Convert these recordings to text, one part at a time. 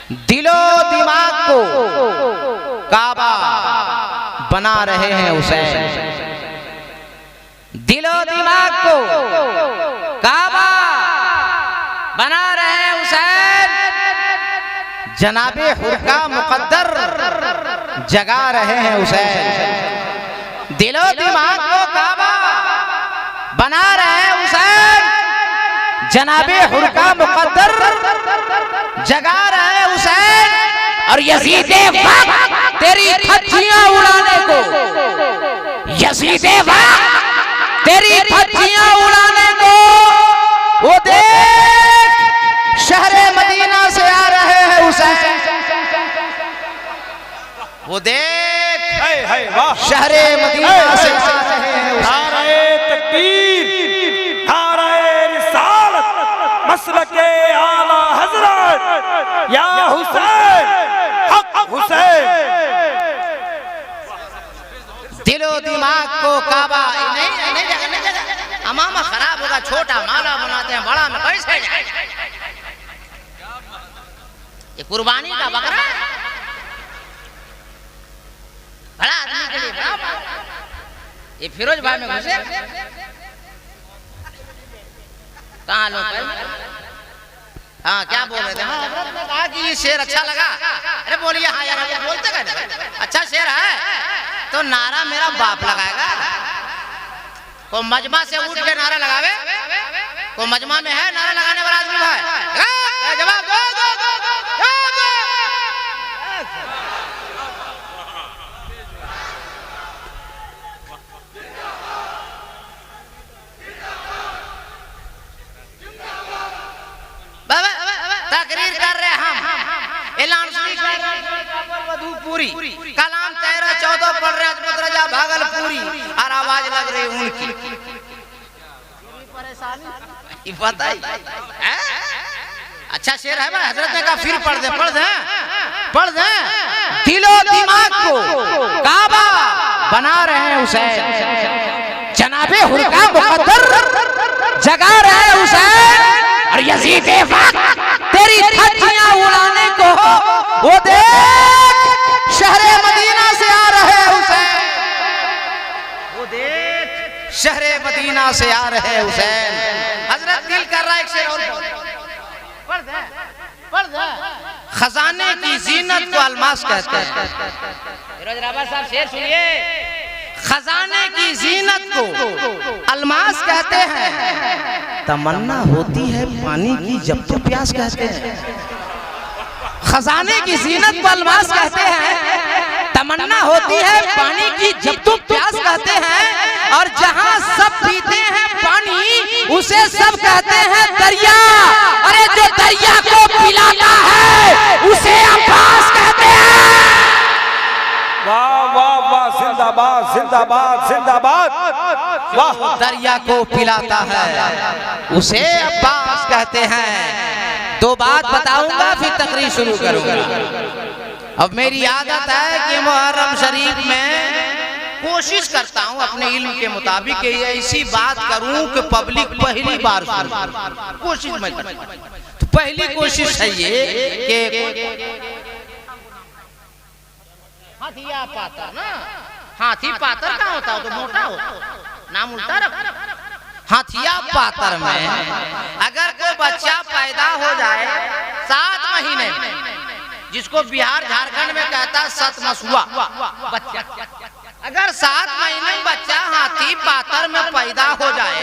दिलो दिमाग को काबा बना रहे हैं हुसैन, दिलो दिमाग को काबा बना रहे हैं हुसैन, जनाबे हुर्का मुकद्दर जगा रहे हैं हुसैन, दिलो दिमाग को काबा बना रहे हैं हुसैन, जनाबे हुर्का मुकद्दर जगा रहे हैं हुसैन। और यजीदे वक्त तेरी धज्जियां उड़ाने को, यजीदे वक्त तेरी धज्जियां उड़ाने को वो देख शहरे मदीना से आ रहे हैं हुसैन, वो देख शहरे मदीना से आ रहे हैं हुसैन। नारे तकबीर, नारे रिसालत, मसलके आला हजरत या हुसैन, हक हुसैन। दिलो दिमाग को काबा नहीं अमामा खराब होगा, छोटा माला बनाते हैं, बड़ा में कैसे जाए? ये कुर्बानी का बकरा है, बड़ा आदमी के लिए बड़ा। ये फिरोज भाई में घुसे कहाँ लोग? हाँ क्या बोल रहे थे? हाँ कहा कि ये शेर अच्छा लगा। अरे बोलिए हाँ यार, अभी बोलते कहने अच्छा शेर है तो नारा मेरा बाप लगाएगा। को मजमा से उठ के नारा लगावे, को मजमा में है नारा लगाने वाला आदमी भाई? जवाब दो, तकरीर कर रहे हम, ऐलान पूरी कलाम 13-14 पढ़ रहे अजमत रजा भागलपुरी और आवाज लग रही उनकी। परेशानी बताई अच्छा शेर है भाई, हजरत ने कहा फिर पढ़ दे। दिलो दिमाग को काबा बना रहे हैं हुसैन, जनाबे हुर्का मुकद्दर जगा रहे हैं हुसैन। और यजीदे वक्त तेरी धज्जियां उड़ाने को वो देख शहरे मदीना से आ रहे हैं हुसैन, वो देख शहरे मदीना से आ रहे हैं हुसैन। हजरत दिल कर रहा है एक शेर और पढ़ दे। खजाने की जीनत को अलमास कहते हैं। फिरोज रावत साहब शेर सुनिए। खजाने की जीनत को अलमास कहते हैं, तमन्ना होती है पानी की जब तो प्यास कहते हैं। खजाने की जीनत को अलमास कहते हैं, तमन्ना होती है पानी की जब तो प्यास कहते हैं। और जहां सब पीते हैं पानी उसे सब कहते हैं दरिया। अरे जो दरिया को पिलाता है उसे अब्बास कहते हैं। वाह वाह वाह, जिंदाबाद जिंदाबाद जिंदाबाद। वाह, दरिया को पिलाता है उसे अब्बास कहते हैं। दो बात बताऊंगा फिर तकरीर शुरू करूंगा। अब मेरी आदत है कि मुहर्रम शरीफ में कोशिश करता हूं अपने इल्म के मुताबिक कि ऐसी बात करूं कि पब्लिक पहली बार सुने। कोशिश मैं करता हूं, तो पहली कोशिश है ये कि हाथिया पातर ना, हाथी पातर कहाँ होता है? तो मोटा होता, नाम उल्टा रखो। हाथिया पातर में अगर कोई बच्चा पैदा हो जाए 7 महीने, जिसको बिहार झारखंड में कहता सतमसुआ बच्चा, अगर 7 महीने में बच्चा हाथी पातर में पैदा हो जाए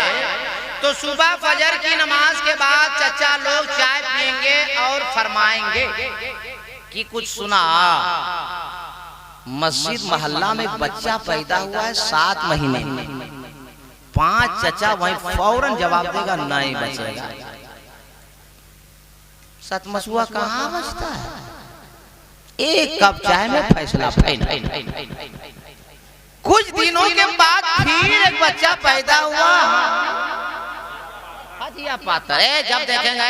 तो सुबह फजर की नमाज के बाद चचा लोग चाय पियेंगे और फरमाएंगे कि कुछ सुना, मस्जिद मोहल्ला में बच्चा पैदा हुआ है 7 महीने में। 5 चचा वहीं फौरन जवाब देगा नहीं बचेगा। सतमसुआ कहाँ बचता है? एक कप चाय में फैसला फाइनल। कुछ दिनों के बाद फिर एक बच्चा पैदा हुआ, हाथिया पातर है। जब देखेंगे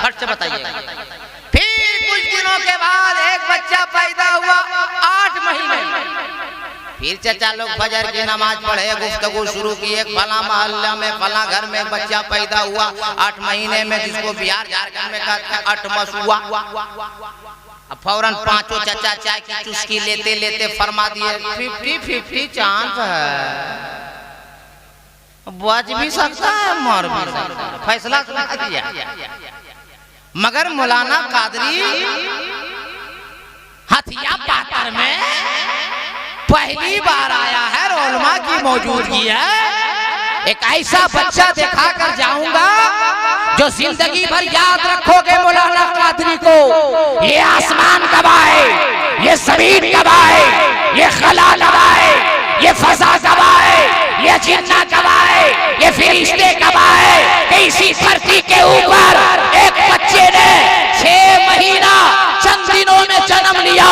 फट से बताइएगा। फिर कुछ दिनों के बाद एक बच्चा पैदा हुआ 8 महीने। फिर चचा लोग फजर की नमाज पढ़े, गुफ्तगू शुरू की। एक फला मोहल्ला में फला घर में एक बच्चा पैदा हुआ 8 महीने में, जिसको बिहार झारखंड में कहते हैं 8 मास हुआ। अब फौरन पांचों चचा चाय की चुस्की लेते लेते फरमा दिए 50-50 चांस है, बच भी सकता है मर भी सकता है, फैसला सुना दिया। मगर मौलाना कादरी हथिया पातर में पहली बार आया है, रोलमा की मौजूदगी है। एक ऐसा बच्चा दिखा कर जाऊंगा जो जिंदगी भर याद रखोगे मौलाना कादरी को। ये आसमान गवाए, ये जमीन गवाए, ये खला गवाए, ये फजा गवाए, ये जिन्ना गवाए, ये फरिश्ते गवाए। इसी धरती के ऊपर एक बच्चे ने 6 महीना चंद दिनों में जन्म लिया।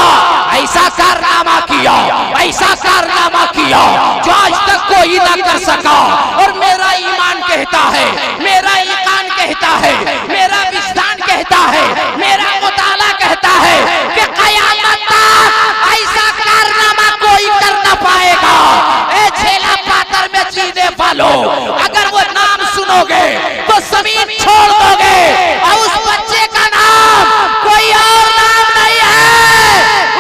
ऐसा कारनामा किया, ऐसा कारनामा किया जो आज तक कोई ना कर सका। और मेरा ईमान कहता है, मेरा ईमान कहता है, मेरा विज्ञान कहता है, मेरा मुताला कहता है कि कयामत तक ऐसा कारनामा कोई कर ना पाएगा। ए छेला पातर में जीने वालों, अगर वो नाम सुनोगे तो जमीन छोड़ दोगे। और उस बच्चे का नाम कोई और नाम नहीं है,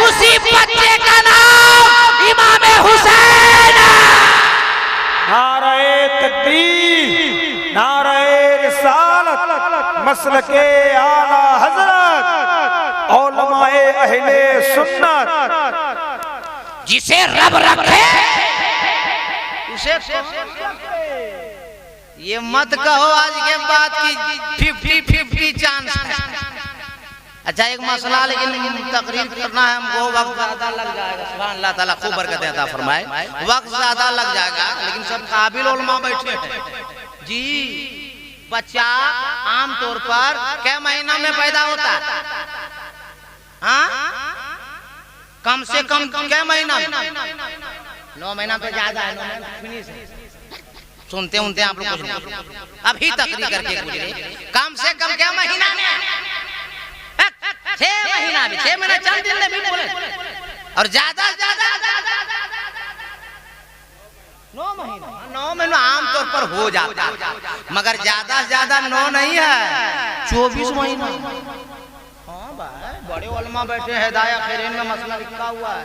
उसी बच्चे का नाम इमाम हुसैन है। नारे तकबीर, नारे रिसालत, मसलके आला हजरत, उलमाए अहले सुन्नत। जिसे रब रखे उसे ये मत कहो आज के बाद की 50-50 चांस है। अच्छा एक मसला, लेकिन तकरीर करना है हमको, वक्त ज्यादा लग जाएगा। सुभान अल्लाह ताला खूब बरकत अता फरमाए। वक्त ज्यादा लग जाएगा, लेकिन सब काबिल उलमा बैठे हैं जी। बच्चा आमतौर पर क्या महीना में पैदा होता है? हाँ, कम से कम क्या महीना? 9 महीना तो ज्यादा है, 9 महीना फिनिश है। सुनते उनते आप लोग अभी तकरीर करके गुजरे। कम से कम क्या महीना में? 6 महीना में, 6 महीना 4 दिन में भी बोले। और ज्यादा 9 महीना, 9 महीना आमतौर पर हो जाता है, मगर ज्यादा से ज्यादा 9 नहीं है, 24 महीना। हाँ भाई, बड़े उलमा बैठे हैं, हिदाया खैरीन में मसला लिखा हुआ है।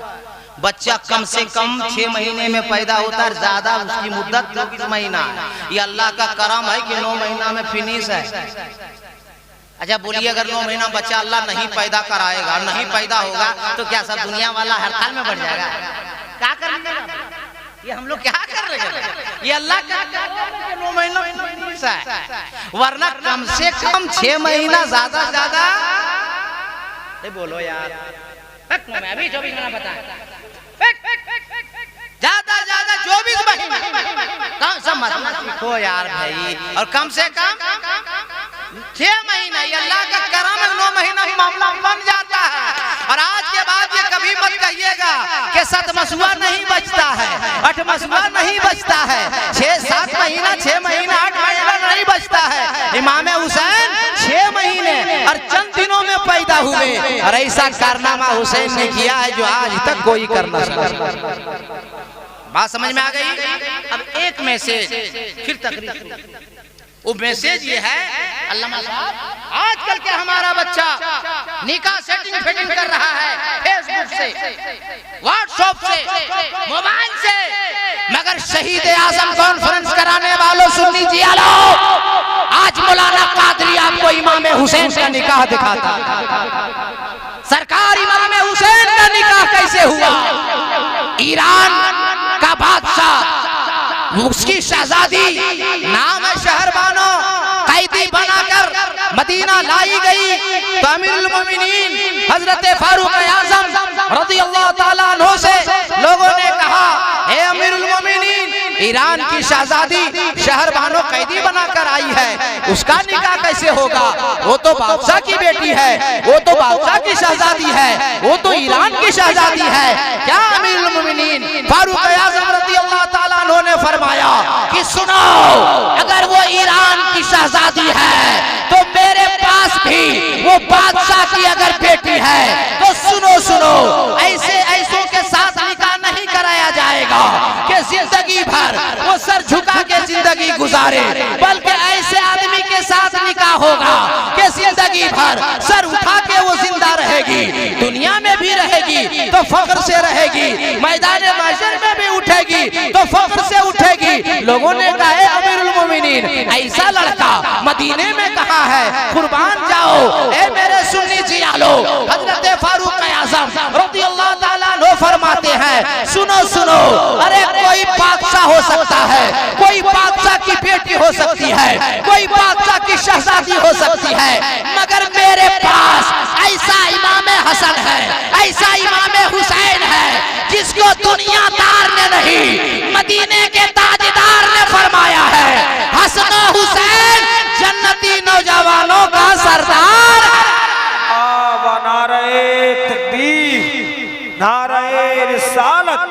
बच्चा कम से कम 6 महीने में पैदा होता है, ज्यादा उसकी मुद्दत 24 महीना है। ये अल्लाह का करम है कि 9 महीना में फिनिश है। अच्छा बोलिए, अगर 9 महीना बच्चा अल्लाह नहीं पैदा कराएगा, नहीं पैदा होगा, तो क्या सब दुनिया वाला हड़ताल में बढ़ जाएगा? क्या कर रहे हैं ये हम लोग, क्या कर रहे हैं? ये अल्लाह का 9 महीना फिनिश है, वरना कम से कम 6 महीना, ज्यादा ज्यादा बोलो यार, अभी 24 महीना बताए, ज्यादा ज्यादा 24 महीना। कम से मसला सीखो यार भाई। और कम से कम 6 महीना, ये अल्लाह का करम है, 9 महीना मामला बन जाता है। और आज के बाद ये कभी मत कहिएगा कि 7 मसुआ नहीं बचता है, 8 मसुआ नहीं बचता है, 6-7 महीना, 6 महीना, 8 महीना नहीं बचता है। इमाम हुसैन 6 महीने और चंद दिनों में पैदा हुए। और ऐसा कारनामा हुसैन ने किया है जो आज तक कोई कर न सका। बात समझ में आ गई? अब एक मैसेज फिर तकरीर। वो मैसेज ये है, अल्लामा साहब, आजकल के हमारा बच्चा निकाह सेटिंग फिटिंग कर रहा है फेसबुक से, व्हाट्सएप से, मोबाइल से, मगर शहीद आजम कॉन्फ्रेंस कराने वालों सुन लीजिए, आज मौलाना कादरी आपको इमाम हुसैन का निकाह दिखाता। सरकार इमाम हुसैन का निकाह कैसे हुआ? ईरान का बादशाह, उसकी शहजादी नाम है शहरबानो, कैदी बनाकर मदीना लाई गई। तो अमीरुल मोमिनीन हजरत फारूक आजम रज़ियल्लाहु ताला अन्हु से लोगों ने कहा, हे अमीरुल मोमिनीन, ईरान की शहजादी शहरबानो कैदी बनाकर आई है, उसका निकाह कैसे होगा? वो तो बादशाह की बेटी है, वो तो बादशाह की शहजादी है, वो तो ईरान की शहजादी है। क्या अमीरुल मोमिनीन फारूक आजम रज़ियल्लाहु ताला अन्हु ने फरमाया कि सुनो, अगर वो ईरान की शहजादी है तो मेरे पास भी वो बादशाह की अगर बेटी है, तो सुनो सुनो, ऐसे ऐसों के साथ निकाह नहीं कराया जाएगा। आएगा कि जिंदगी भर वो सर झुका के जिंदगी गुजारे, बल्कि ऐसे आदमी के साथ निकाह होगा कि जिंदगी भर सर उठा के वो जिंदा रहेगी, दुनिया में भी रहेगी तो फख्र से रहेगी, मैदान महशर में भी उठेगी तो फख्र से उठेगी। लोगों ने कहा है अमीरुल मोमिनीन ऐसा लड़का मदीने में कहाँ है, कुर्बान जाओ ए मेरे सुन्नी जियालो। हजरत फारूक आज़म रज़ियल्लाहु ताला अन्हु फरमाते हैं सुनो सुनो, अरे कोई बादशाह हो सकता है, कोई बादशाह की बेटी हो सकती है, कोई बादशाह की शहजादी हो सकती है, मगर मेरे पास ऐसा इमाम हसन है, ऐसा इमाम हुसैन है जिसको दुनियादार ने नहीं मदीने के ताजदार ने फरमाया है हसन हुसैन जन्नती नौजवानों का सरदार। नारे तकबीर, नारे रिसालत,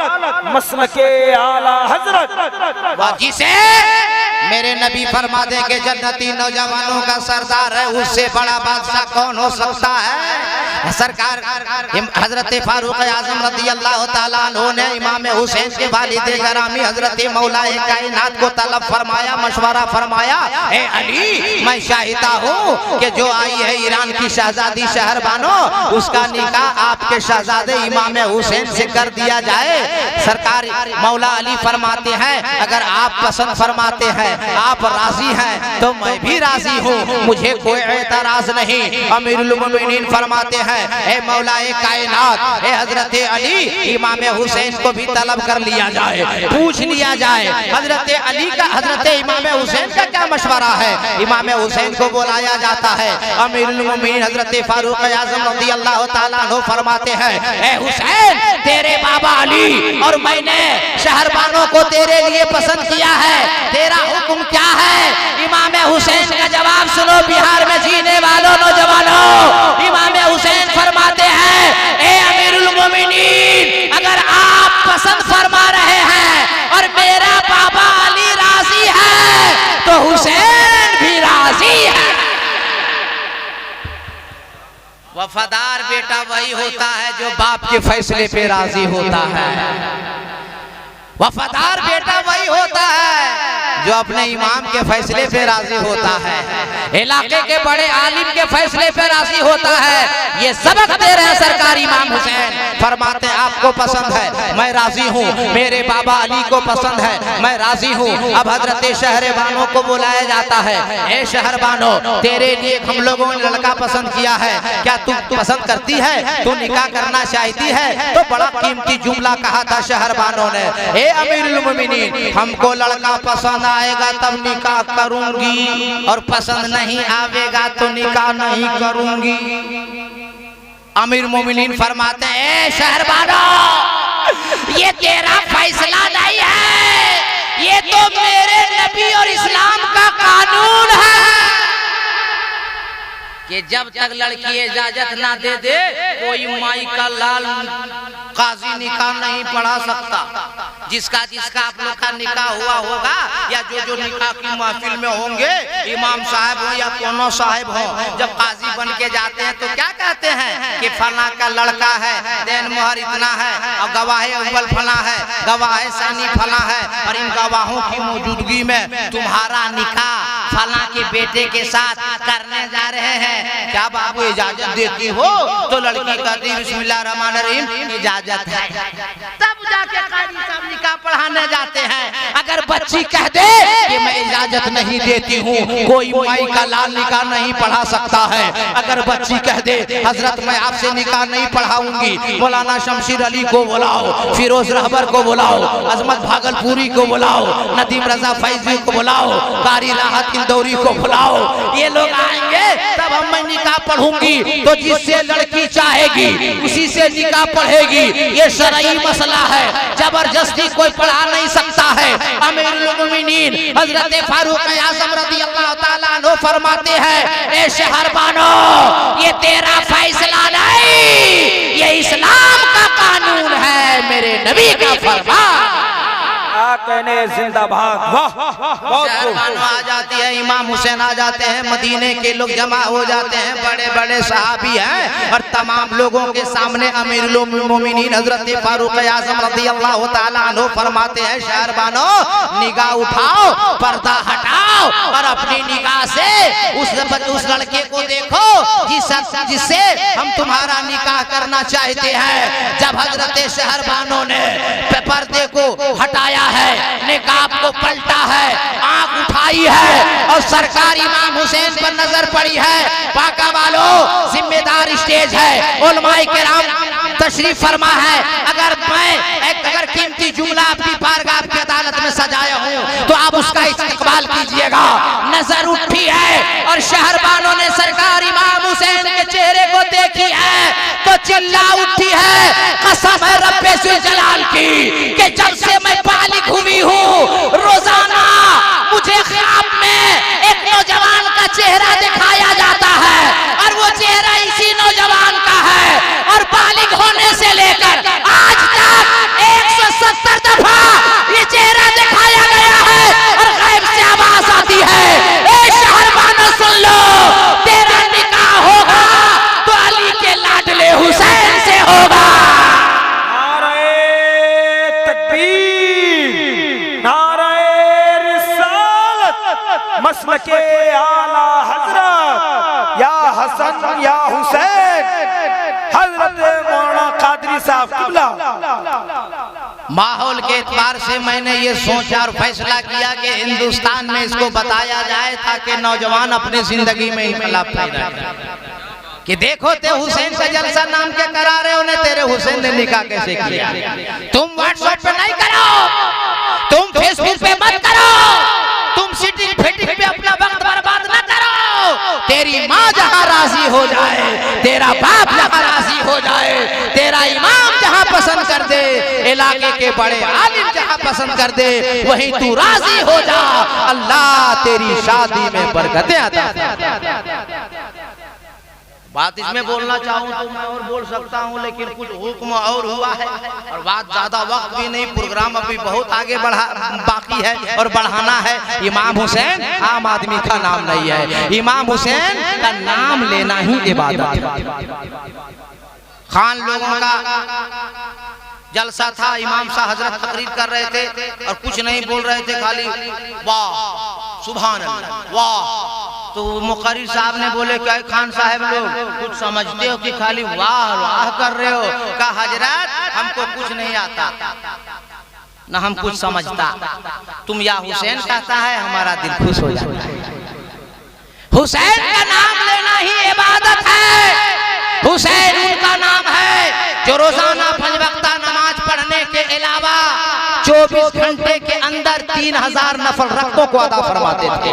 मसलके आला हजरत। जिसे मेरे नबी फरमा दे के जन्नती नौजवानों का सरदार है, उससे बड़ा बादशाह कौन हो सकता है। सरकार हजरत फारूक आज़म रज़ियल्लाहु ताला अन्हु ने इमाम हुसैन के वालिद गिरामी हजरत मौलाए कायनात को तलब फरमाया, मशवरा फरमाया, ए अली मैं चाहता हूँ कि जो आई है ईरान की शहजादी शहरबानो, उसका निकाह आपके शहजादे इमाम हुसैन से कर दिया जाए। सरकार मौला अली फरमाते हैं अगर आप पसंद फरमाते हैं, आप राजी हैं तो मैं भी राजी हूँ, मुझे कोई एतराज नहीं। अमीरुल मोमिनीन फरमाते हैं ए मौलाए कायनात, ए हजरत अली इमाम हुसैन को भी तलब कर लिया जाए, पूछ लिया जाए हजरत अली का, हजरत इमाम हुसैन का क्या मशवरा है। इमाम हुसैन को बुलाया जाता है। अमीरुल मोमिनीन हजरत फारूक आज़म रज़ियल्लाहु ताला अन्हु फरमाते हैं ए हुसैन तेरे बाबा अली और मैंने शहरबानों को तेरे लिए पसंद किया है, तेरा हुक्म क्या है। इमाम हुसैन का जवाब सुनो बिहार में जीने वालों नौजवानों। इमाम हुसैन फरमाते हैं ए अमीरुल मोमिनीन अगर आप पसंद फरमा रहे हैं और मेरा बाबा अली राजी है तो हुसैन भी राजी है। वफादार बेटा वही होता है जो बाप के फैसले पे राजी होता है। वफादार बेटा वही होता है जो अपने इमाम के फैसले पे राजी होता है, इलाके के बड़े आलिम के फैसले पे राजी होता है। ये सबक दे रहे हैं सरकार इमाम हुसैन, फरमाते हैं आपको पसंद है मैं राजी हूँ, मेरे बाबा अली को पसंद है मैं राजी हूँ। अब हजरत शहरबानों को बुलाया जाता है, ए शहरबानों तेरे लिए हम लोगों ने लड़का पसंद किया है, क्या तू पसंद करती है, तू निकाह करना चाहती है। तो बड़ा कीमती जुमला कहा था शहरबानों ने, ए अमीरुल मोमिनीन हमको लड़का पसंद आएगा तब निकाह करूंगी और पसंद नहीं आवेगा तो निकाह नहीं करूंगी। अमीर मोमिनीन फरमाते हैं शहरबानो ये तेरा फैसला नहीं है, ये तो मेरे नबी और इस्लाम का कानून है कि जब तक लड़की इजाजत ना दे दे कोई माई का लाल काजी निकाह नहीं पढ़ा सकता। जिसका जिसका आप लोग का निकाह हुआ होगा या जो जो निकाह की महफिल में होंगे, इमाम साहब हो या कोनो साहब हो, जब काजी बन के जाते हैं तो क्या कहते हैं कि फला का लड़का है, देन मोहर इतना है और गवाह अव्वल फला है, गवाह सानी फला है और इन गवाहों की मौजूदगी में तुम्हारा निकाह फला के बेटे के साथ करने जा रहे हैं, क्या बाबू इजाजत देती हो। तो लड़की कहती बिस्मिल्लाहिर्रहमानिर्रहीम इजाजत है, तब जाके काजी साहब निकाह पढ़ाने जाते हैं। अगर बच्ची कह दे कि मैं इजाजत नहीं देती हूँ, कोई माई का लाल निकाह नहीं पढ़ा सकता है। अगर बच्ची कह दे हजरत मैं आपसे निकाह नहीं पढ़ाऊंगी, मौलाना शमशीर अली को बुलाओ, फिरोज रहबर को बुलाओ, अजमत भागलपुरी को बुलाओ, नदीम रजा फैजी को बुलाओ, कारी राहत इंदौरी को बुलाओ, ये लोग आएंगे तब हम मैं निकाह पढ़ूंगी। तो जिससे लड़की चाहेगी उसी से निकाह पढ़ेगी, ये शरई मसला है, जबरदस्ती कोई पढ़ा नहीं सकता है। अमीरुल मोमिनीन हजरत फारूक आज़म रज़ियल्लाहु ताला अन्हु फरमाते हैं ए शहरबानो ये तेरा फैसला नहीं, ये इस्लाम का कानून है, मेरे नबी का फरमान। कहने जिंदाबाद। वाह बहुत खूब। शहरबानो आ जाती है, इमाम हुसैन आ जाते हैं, मदीने के लोग जमा हो जाते हैं, बड़े बड़े सहाबी हैं और तमाम लोगों के सामने अमीरुल मोमिनीन हजरत फारूक आज़म रज़ियल्लाहु ताला अन्हु फरमाते हैं, शहरबानो निगाह उठाओ, पर्दा हटाओ और अपनी निगाह से उस लड़के को देखो जिससे हम तुम्हारा निकाह करना चाहते हैं। जब हजरत शहरबानो ने पर्दे को हटाया है, निकाब को पलटा है, आंख उठाई है और सरकार इमाम हुसैन पर नजर पड़ी है। पाका वालों, जिम्मेदार स्टेज है, उलमाए किराम तशरीफ फरमा है। अगर कीमती जुमला अपनी बारगाह की अदालत में सजाया हूँ तो आप उसका इस्तेमाल कीजिएगा। नजर उठी है और शहरबानों ने सरकार इमाम हुसैन के चेहरे को देखी है तो चिल्ला उठी है, कसम है रब्बे ज़ुल जलाल की कि जब से मैं बालिग हुई हूँ रोजाना मुझे ख्वाब में एक नौजवान का चेहरा दिखाया जाता है और वो चेहरा इसी नौजवान का है और बालिग होने से लेकर आज तक 170 दफा ये चेहरा दिखाया गया है और गैब से आवाज आती है, ए शहरबानो सुन लो, तेरा निकाह होगा तो अली के लाडले हुसैन से होगा। नारे तकबीर, नारे रिसालत, मसलके आला हजरत या हसन या हुसैन, हजरत मौलाना कादरी साहब किबला। माहौल के एतबार से मैंने ये सोचा और फैसला किया कि हिंदुस्तान में इसको बताया जाए ताकि नौजवान अपने जिंदगी में इनकलाब पैदा करें कि देखो ते हुसैन का जलसा नाम के करा रहे हो, तेरे हुसैन ने निकाह कैसे किया। तुम व्हाट्सएप पे नहीं करो, तुम फेसबुक पे मत करो, तुम सिटिंग फेटिंग पे अपना वक्त बर्बाद न करो। तेरी माँ जहाँ राजी हो जाए, तेरा बाप जहाँ राजी हो जाए, तेरा इमाम जहाँ पसंद कर दे, इलाके के बड़े आलिम जहाँ पसंद कर दे, वहीं तू राजी हो जा। अल्लाह तेरी शादी में बरकतें अता फरमाए। बात इसमें बोलना चाहूँ तो मैं और बोल सकता हूँ, लेकिन कुछ हुक्म और हुआ है और बात ज्यादा वक्त भी नहीं, प्रोग्राम अभी बहुत आगे बाकी है और बढ़ाना है। इमाम हुसैन आम आदमी का नाम नहीं है, इमाम हुसैन का नाम लेना ही इबादत है। खान लोगों का जलसा था, इमाम साहब हजरत तकरीर कर रहे थे और कुछ नहीं बोल रहे थे, खाली वाह सुभान अल्लाह वाह। तो मुकर्रिर साहब ने बोले क्या खान साहब लोग कुछ समझते हो कि खाली वाह वाह कर रहे हो? कहा हजरत हमको कुछ नहीं आता ना हम कुछ समझता, तुम या हुसैन कहता है हमारा दिल खुश हो जाता है। हुसैन का नाम लेना ही इबादत है। हुसैन उनका नाम है जो रोजाना 5 वक्ता नमाज पढ़ने के अलावा 24 घंटे के अंदर 3000 नफल रक्तों को अदा फरमाते थे।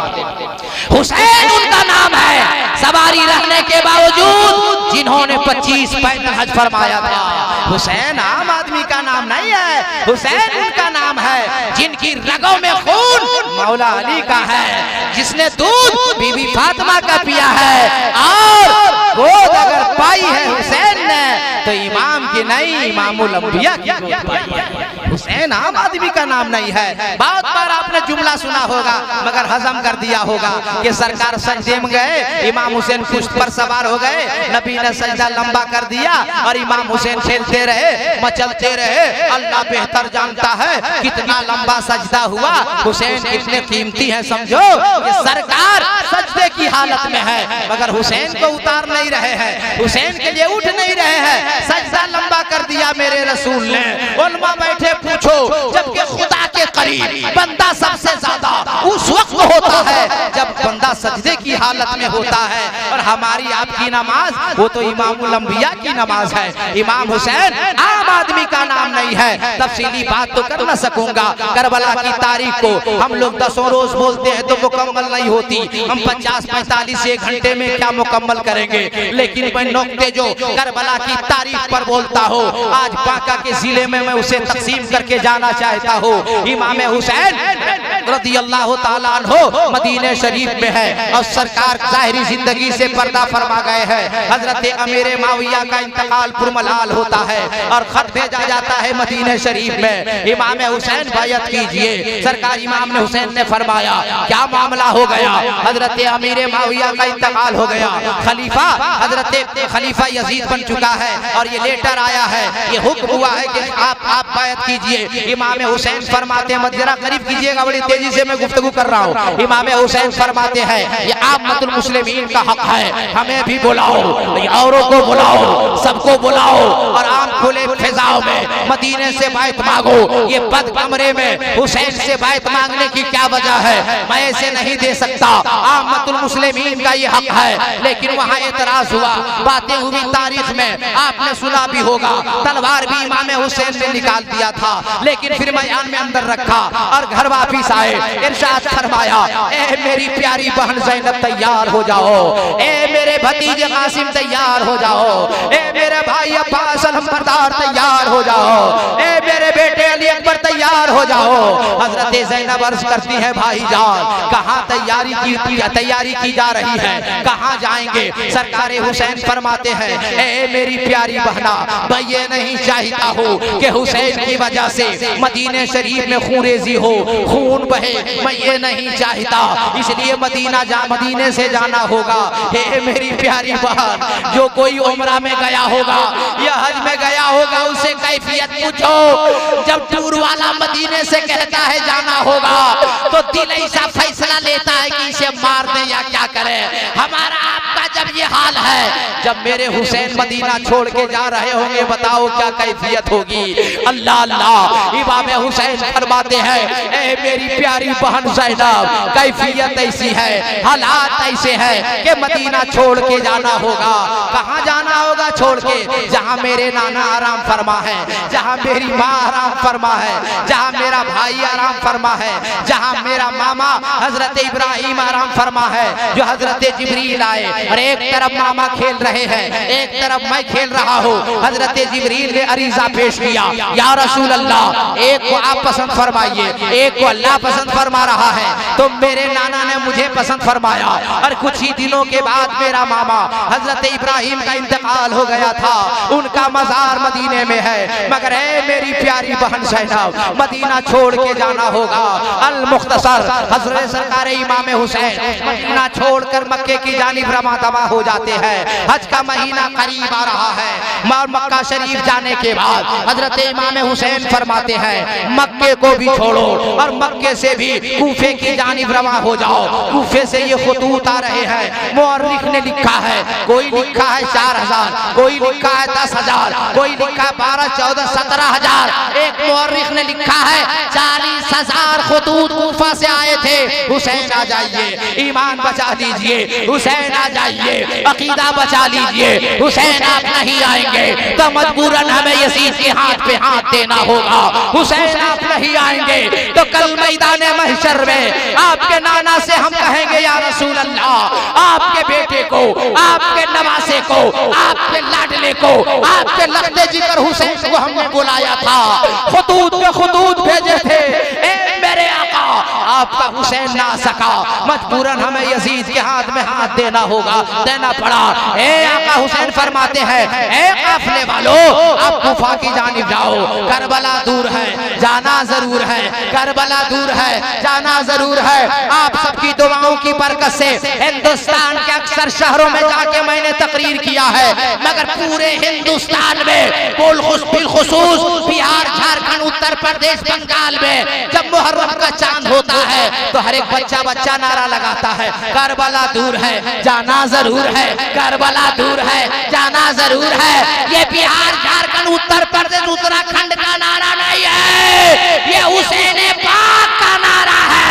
हुसैन उनका नाम है, सवारी रहने के बावजूद जिन्होंने 25 पैदल हज फरमाया था। हुसैन आम आदमी का नाम नहीं है, हुसैन उनका नाम है जिनकी रगों में खून मौला अली का है, जिसने दूध बीबी फातिमा का पिया है और गोद अगर पाई है हुसैन ने तो इमाम की नहीं इमामुल अंबिया की गोद पाई है। हुसैन आम आदमी का नाम नहीं है। बहुत बार आपने जुमला सुना होगा मगर हजम कर दिया होगा कि सरकार सजदे में गए, इमाम हुसैन पुश्त पर सवार हो गए, नबी ने सजदा लंबा कर दिया और इमाम हुसैन खेलते रहे, मचलते रहे। अल्लाह बेहतर जानता है कितना लंबा सजदा हुआ। हुसैन कितने कीमती हैं समझो कि सरकार सजदे की हालत में है मगर हुसैन को उतार नहीं रहे हैं, हुसैन के लिए उठ नहीं रहे हैं। सजदा लंबा कर दिया मेरे रसूल ने। उलमा बैठे पूछो जबकि खुदा के करीब बंदा सबसे ज्यादा उस वक्त होता है जब बंदा सजदे की हालत में होता है और हमारी आपकी नमाज वो तो इमामुल अंबिया की नमाज है। इमाम हुसैन आम आदमी का नाम नहीं है। तफसीली बात तो कर न सकूंगा, करबला की तारीख को हम लोग 10 रोज बोलते हैं तो मुकम्मल नहीं होती, हम 50-45 एक घंटे में क्या मुकम्मल करेंगे। लेकिन मैं नुक्ते जो करबला की तारीख पर बोलता हूँ, आज बांका के जिले में मैं उसे तकसीम करके जाना चाहता हूँ। इमाम इमाम हुसैन रज़ियल्लाहु ताला अन्हु मदीने शरीफ में है और सरकार ज़ाहिरी जिंदगी से पर्दा फरमा गए हैं। हजरत अमीर माविया का इंतकाल पुरमलाल होता है और खत भेजा जाता है मदीने शरीफ में, इमाम हुसैन बैयत कीजिए। सरकार इमाम हुसैन ने फरमाया क्या मामला हो गया? हजरत अमीर माविया का इंतकाल हो गया, खलीफा हजरत खलीफा यजीद बन चुका है और ये लेटर आया है, ये हुक्म हुआ है कि आप बैयत कीजिए। इमाम हुसैन फरमाते हैं, जरा करीब कीजिएगा, बड़ी तेजी से मैं गुफ्तगू कर रहा हूँ। इमाम हुसैन फरमाते हैं ये आमतुल मुस्लिमीन का हक है, हमें भी बुलाओ, औरों को बुलाओ, सबको बुलाओ और आम खुले फिजाओं में मदीने से बैत मांगो। ये बद कमरे में हुसैन से बैत मांगने की क्या वजह है? मैं ऐसे नहीं दे सकता, आमतुल मुस्लिमीन का ये हक है। लेकिन वहाँ एतराज हुआ, बातें हुई तारीख में, आपने सुना भी होगा, तलवार भी इमाम हुसैन ने निकाल दिया था, लेकिन फिर मैदान में अंदर रखा और घर वापिस आए। इरशाद फरमाया ए मेरी प्यारी बहन ज़ैनब तैयार हो जाओ, ए मेरे भतीजे कासिम तैयार हो जाओ, ए मेरे भाई अब्बास अलमबरदार तैयार हो जाओ, ए मेरे बेटे अली अकबर तैयार हो जाओ। हजरत ज़ैनब अर्ज करती है भाईजान कहाँ तैयारी की जा रही है, कहाँ जाएंगे? सरकार हुसैन फरमाते हैं ए मेरी प्यारी बहना, मैं ये नहीं चाहता हूँ कि हुसैन की वजह से मदीने शरीफ में खून-रेज़ी हो, खून बहे, मैं ये नहीं चाहता, इसलिए मदीने से जाना होगा। हे मेरी प्यारी बहन, जो कोई उम्रा में गया होगा या हज में गया होगा उससे कैफियत पूछो। जब टूर वाला मदीने से कहता है जाना होगा तो दिल ऐसा फैसला लेता है कि इसे मार दे या क्या करे। हमारा आपका जब ये हाल है, जब मेरे हुसैन मदीना छोड़ के जा रहे होंगे, बताओ क्या कैफियत होगी? अल्लाह अल्लाह। इमाम हुसैन फरमाते हैं ए मेरी प्यारी बहन ज़ैनब, कैफियत ऐसी है, हालात ऐसे है कि मदीना छोड़ के जाना होगा। कहाँ जाना होगा छोड़ के? जहाँ मेरे नाना आराम फरमा है, जहाँ मेरी माँ आराम फरमा है, जहाँ मेरा भाई आराम फरमा है, जहाँ मेरा मामा हजरत इब्राहिम आराम फरमा है, जो हजरत जिब्रील आए और एक तरफ मामा खेल रहे हैं, एक तरफ मैं खेल रहा हूँ। हजरत जिब्रील ने अरीजा पेश किया, या रसूल अल्लाह, एक को आप पसंद फरमाइए, एक को अल्लाह पसंद फरमा रहा है। तो मेरे नाना ने मुझे पसंद फरमाया और कुछ ही दिनों के बाद मेरा मामा हजरत इब्राहिम का इंतकाल हो गया था, उनका मजार मदीने में है। मगर है मेरी प्यारी बहन ज़ैनब, मदीना छोड़ के जाना होगा। अल मुख्तसर हजरत सरकार इमाम हुसैन मदीना छोड़कर मक्के की जानिब रवा दवा हो जाते हैं। हज का महीना करीब आ रहा है। मक्का शरीफ जाने के बाद हजरत इमाम हुसैन फरमाते हैं मक्के को भी छोड़ो और मक्के से भी कूफे की जानिब रवा हो जाओ। कूफे से ये खुतूत आ रहे हैं, मुअर्रिख ने लिखा है, कोई लिखा है 4000, कोई लिखा है 10,000, कोई लिखा है 12, 14, 17,000। एक मुअर्रिख ने लिखा है 40,000 खुतूत कूफा से आए थे। हुसैन आ जाइए, ईमान बचा दीजिए, हुसैन आ जाइए, अकीदा बचा लीजिए। हुसैन आप नहीं आएंगे तो मजबूरन हमें यजीद के हाथ पे हाथ देना होगा। हुसैन आप नहीं आएंगे तो कल मैदान महशर में आपके नाना से हम कहेंगे या रसूल अल्लाह, आपके बेटे को, आपके नवासे को, आपके लाडले को, आपके लख्ते जिगर हुसैन को हमने बुलाया था, खुतूत पे खुतूत भेजे थे। मेरे आका आपका हुसैन ना सका, मजबूरन हमें यजीद के हाथ में हाथ देना होगा, देना पड़ा। ए आका हुसैन फरमाते हैं ए काफिले वालों, आप कूफा की जानिब जाओ, करबला दूर है, जाना जरूर है, करबला दूर है, जाना जरूर है। आप सबकी दुआओं की बरकत से हिंदुस्तान के अक्सर शहरों में जाके मैंने तकरीर किया है, मगर पूरे हिंदुस्तान में बिलखुसूस बिहार, झारखंड, उत्तर प्रदेश, बंगाल में जब मुहर्रम का चांद होता है तो हर एक बच्चा नारा लगाता है करबला दूर है, जाना जरूर है, करबला दूर है, जाना जरूर है। ये बिहार, झारखंड, उत्तर प्रदेश, उत्तराखंड का नारा नहीं है, ये हुसैन पाक का नारा है।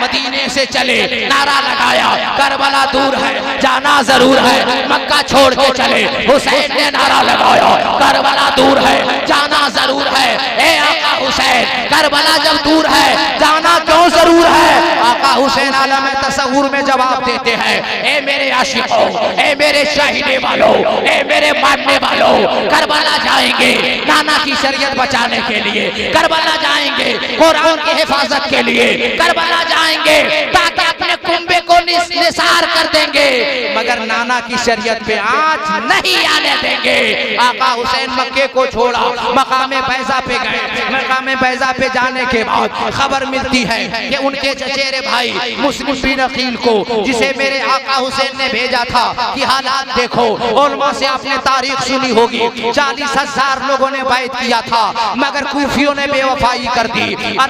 मदीने से चले, नारा लगाया करबला दूर है, जाना जरूर है। मक्का छोड़ के चले, हुसैन ने नारा लगाया करबला दूर है, जाना जरूर है। ए आका हुसैन, करबला जब दूर है, जाना क्यों जरूर है? आका हुसैन आलम तसव्वुर में जवाब देते हैं, ए मेरे आशिकों, ए मेरे शाहीने वालों, ए मेरे मानने वालों, करबला जाएंगे नाना की शरीयत बचाने के लिए, करबला जाएंगे कुरान की हिफाजत के लिए, करबला जाएंगे ताकि अपने कुंबे को निसार कर देंगे, मगर नाना की शरीयत पे आंच नहीं आने देंगे। आका हुसैन मक्के को छोड़ा, मकामे बैजा पे गए। मकामे बैजा पे जाने के बाद खबर मिलती है कि उनके चचेरे भाई मुस्लिम बिन अकील को, जिसे मेरे आका हुसैन ने भेजा था कि हालात देखो, उलमा से आपने तारीख सुनी होगी, 40,000 लोगों ने बैत किया था, मगर कूफियों ने बेवफाई कर दी और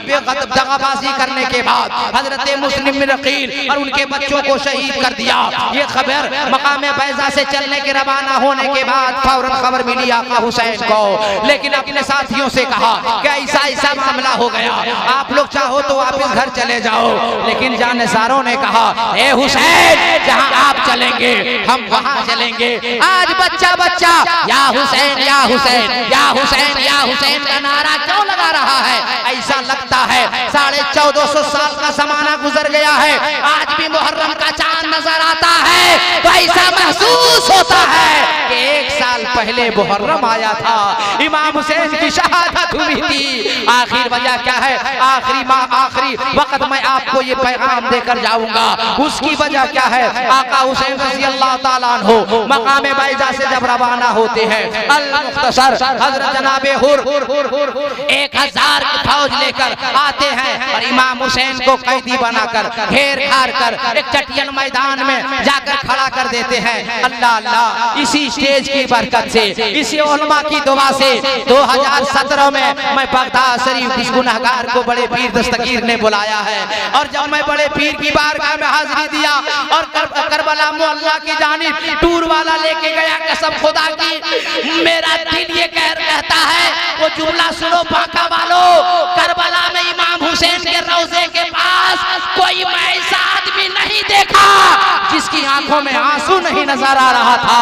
दगाबाजी करने के बाद हजरत मुस्लिम बिन अकील और उनके बच्चों को शहीद कर दिया। ये खबर मकामे बैजा से चलने के रवाना होने के बाद फौरन खबर मिली आका हुसैन को, लेकिन अपने साथियों से कहा कि ऐसा ऐसा मामला हो गया, आप लोग चाहो तो वापस घर चले जाओ। लेकिन जानेसारों ने कहा, ए हुसैन, जहां आप चलेंगे हम वहां चलेंगे। आज बच्चा बच्चा या हुसैन या हुसैन या हुसैन या हुसैन का नारा क्यों लगा रहा है? ऐसा लगता है 1450 साल का जमाना गुजर गया है, आज भी मुहर्रम का चांद नजर आता है, तो ऐसा महसूस होता है कि 1 साल पहले मुहर्रम आया था, इमाम हुसैन की शहादत हुई थी। आखिर वजह क्या है? आखिरी वक्त मैं आपको ये पैगाम देकर जाऊंगा। उसकी वजह क्या है? आका हुसैन रज़ी अल्लाह ताला अन्हु मकामे बैजा से जब रवाना होते हैं, अल मुख्तसर हजरत जनाबे हुर 1000 की फौज लेकर आते हैं और इमाम हुसैन को कैदी बनाकर घेर घार कर एक चटियन मैदान में जाकर खड़ा कर देते हैं। अल्लाह अल्लाह, इसी स्टेज की बरकत से, इसी उलमा की दुआ से 2017 में मैं बगदाद शरीफ इस गुनहगार को बड़े पीर दस्तगीर ने बुलाया है, और जब मैं बड़े पीर की बारगाह में हाजिरी दिया और करबला मोहल्ला की जानिब टूर वाला लेके गया, कसम खुदा की मेरा दिल ये कहता है, वो जुमला सुनो बाका वालों, करबला में इमाम हुसैन के रोजे के पास कोई ऐसा आदमी नहीं देखा जिसकी आंखों में आंसू नहीं नजर आ रहा था।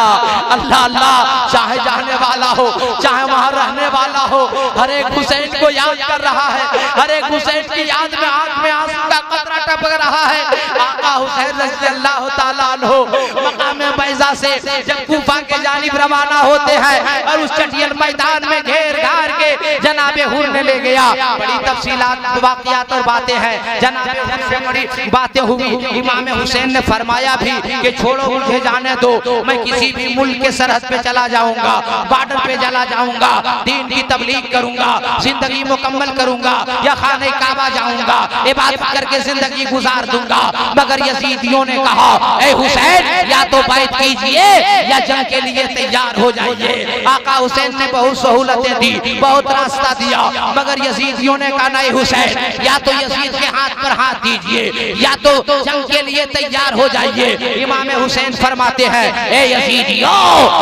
अल्लाह अल्लाह, चाहे जाने वाला हो चाहे वहां रहने वाला हो, हर एक हुसैन को याद कर रहा है, हर एक हुसैन की याद में आंख में आंसू का कतरा टपक रहा है। आका हुसैन रज़ी अल्लाह ताला अन्हु मकामे बैजा से जब कूफा के जानिब रवाना होते हैं और उस चटियन मैदान में घेर घार के जनाबे हुर ने ले गया। बड़ी तफसीलात वाक़ियात और बातें हैं, जनाबे हुर से बड़ी बातें हुई। इमाम हुसैन ने फरमाया भी कि छोड़ो मुझे जाने दो, मैं किसी भी मुल्क के सरहद पे चला जाऊंगा, बॉर्डर पे चला जाऊंगा, दीन की तबलीग करूंगा, जिंदगी मुकम्मल करूंगा, या खाने काबा जाऊंगा, इबादत करके जिंदगी गुजार दूंगा। मगर यजीदियों ने कहा, ए हुसैन, या तो बैत कीजिए या जंग के लिए तैयार हो जाइए। आका हुसैन ने बहुत सहूलतें दी, बहुत रास्ता दिया, मगर यजीदियों ने कहा, नहीं हुसैन, या तो यजीद के हाथ पर हाथ दीजिए या तो जंग के लिए तैयार हो जाइए। इमाम हुसैन फरमाते हैं, ए यजीदियों,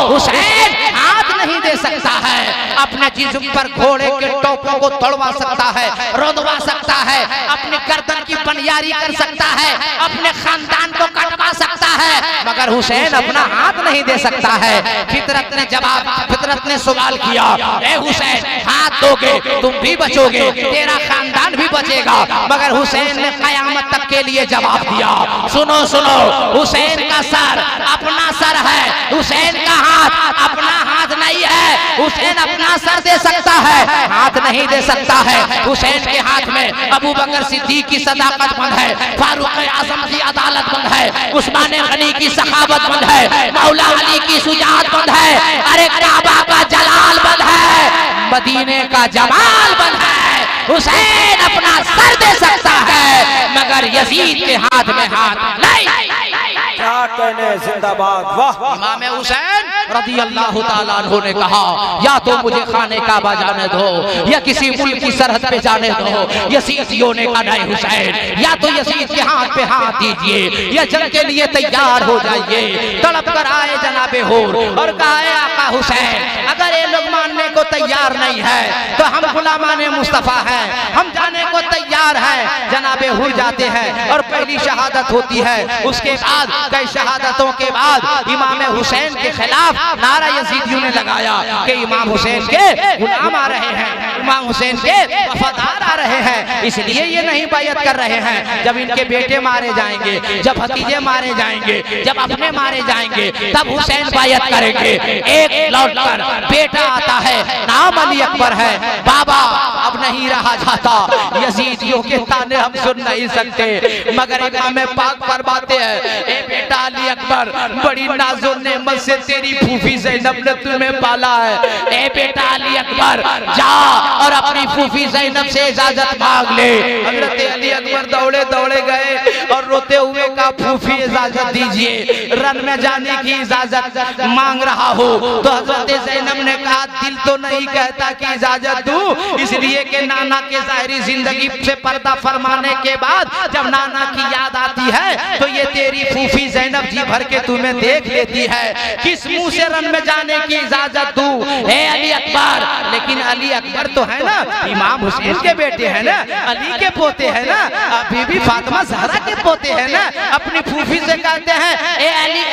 हुसैन हाथ नहीं दे सकता है, अपने जिस्म पर घोड़े के टोपों को तोड़वा सकता है, रोदवा सकता है, अपनी गर्दन की बनियारी कर सकता है, अपने खानदान को कटवा सकता है, मगर हुसैन अपना हाथ नहीं दे सकता है। फितरत ने सवाल किया, ए हुसैन, हाथ दोगे तुम भी बचोगे, तेरा खानदान भी बचेगा। मगर हुसैन ने कयामत तक के लिए जवाब दिया, सुनो सुनो, हुसैन का सर अपना सर है, हुसैन का हाथ अपना हाथ नहीं है। हुसैन अपना सर दे सकता है, हाथ नहीं दे सकता है। हुसैन के हाथ में अबू बकर सिद्दीक की सदाकत बंद है, फारूक आजम की अदालत बंद है, उस्मान गनी की सखावत बंद है, मौला अली की सुजात बंद है, अरे काबा का जलाल बंद है, मदीने का जमाल बंद है। हुसैन अपना सर दे सकता है, मगर यजीद के हाथ में हाथ नहीं। क्या कहने, जिंदाबाद, वाह। इमाम हुसैन रज़ी अल्लाह ताला अन्हु ने कहा, या तो मुझे खाने काबा जाने दो या किसी मुल्क की सरहद पे जाने दो। यजीदियों ने कहा, नहीं हुसैन, या तो यजीद के हाथ पे हाथ दीजिए या जंग के लिए तैयार हो जाइए। तड़प कर आए जनाबे हुर और कहा, आका हुसैन, अगर ये लोग मानने को तैयार नहीं है तो हम गुलामाने मुस्तफा हैं, हम जाने को तैयार हैं। जनाबे हुर जाते हैं और पहली शहादत होती है। उसके बाद कई शहादतों के बाद इमाम हुसैन के खिलाफ नारा यजीदियों ने लगाया कि इमाम हुसैन के गुलाम आ रहे हैं। इमाम हुसैन के वफादार आ रहे हैं, इसलिए ये नहीं बैयत कर रहे हैं। जब इनके बेटे मारे जाएंगे, जब भतीजे मारे जाएंगे, जब अपने मारे जाएंगे, तब हुसैन बैयत करेंगे। एक लौटकर बेटा आता है, नाम अली अकबर है। बाबा अब नहीं रहा जाता, यजीदियों के ताने हम सुन नहीं सकते, मगर इमाम पाक फरमाते हैं, ए बेटा अली अकबर, बड़ी नाज़ो नेमत से तेरी फूफी ज़ैनब ने तुम्हें पाला है। ए बेटा अली अकबर, जा और अपनी फूफी ज़ैनब से इजाजत मांग ले। हज़रत अली अकबर दौड़े दौड़े गए और रोते हुए कहा, फूफी इजाजत दीजिए, रन में जाने की इजाजत मांग रहा हो। तो हज़रत ज़ैनब ने कहा, दिल तो नहीं कहता कि इजाजत दूं, इसलिए कि नाना के ज़ाहिरी जिंदगी से पर्दा फरमाने के बाद जब नाना की याद आती है तो ये तेरी फूफी ज़ैनब जी भर के तुम्हें देख लेती है, किस मुंह से रन में जाने की इजाजत दूं? हे अली अकबर, लेकिन अली अकबर तो है ना इमाम हुसैन के बेटे हैं ना, अली के पोते हैं ना, बीबी फातिमा ज़हरा के पोते हैं ना। अपनी फूफी से कहते हैं, ए अली,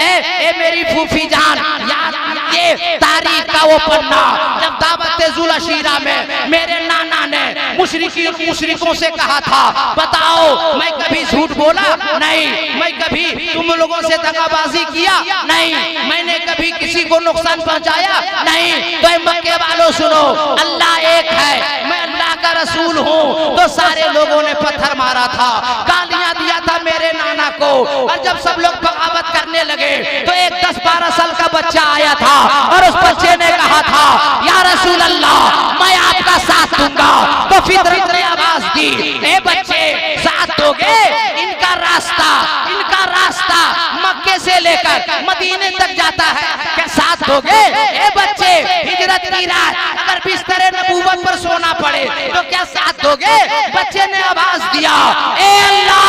ए मेरी फूफी जान, याद ये तारीख का वो पन्ना जब दावत जुल अशीरा में मेरे नाना ने मुशरिकों से कहा था, बताओ मैं कभी झूठ बोला नहीं, मैं कभी तुम लोगों से दगाबाजी किया नहीं, मैंने कभी किसी को नुकसान पहुंचाया नहीं। तो मक्के वालों सुनो, अल्लाह एक है, मैं अल्लाह का रसूल हूँ। तो सारे लोगों ने पत्थर मारा था, गालियां दिया था मेरे नाना को, और जब सब लोग बगावत करने लगे तो एक 10-12 साल का बच्चा आया था और उस बच्चे ने कहा था, या रसूल अल्लाह, मैं आपका साथ दूंगा। तो फितरत ने आवाज दी, ए बच्चे साथ दोगे? इनका रास्ता मक्के से लेकर मदीने तक जाता है, क्या साथ दोगे? ए बच्चे, हिजरत की रात अगर बिस्तरे नबूवत पर सोना पड़े तो क्या साथ दोगे? बच्चे ने आवाज दिया, ए अल्लाह,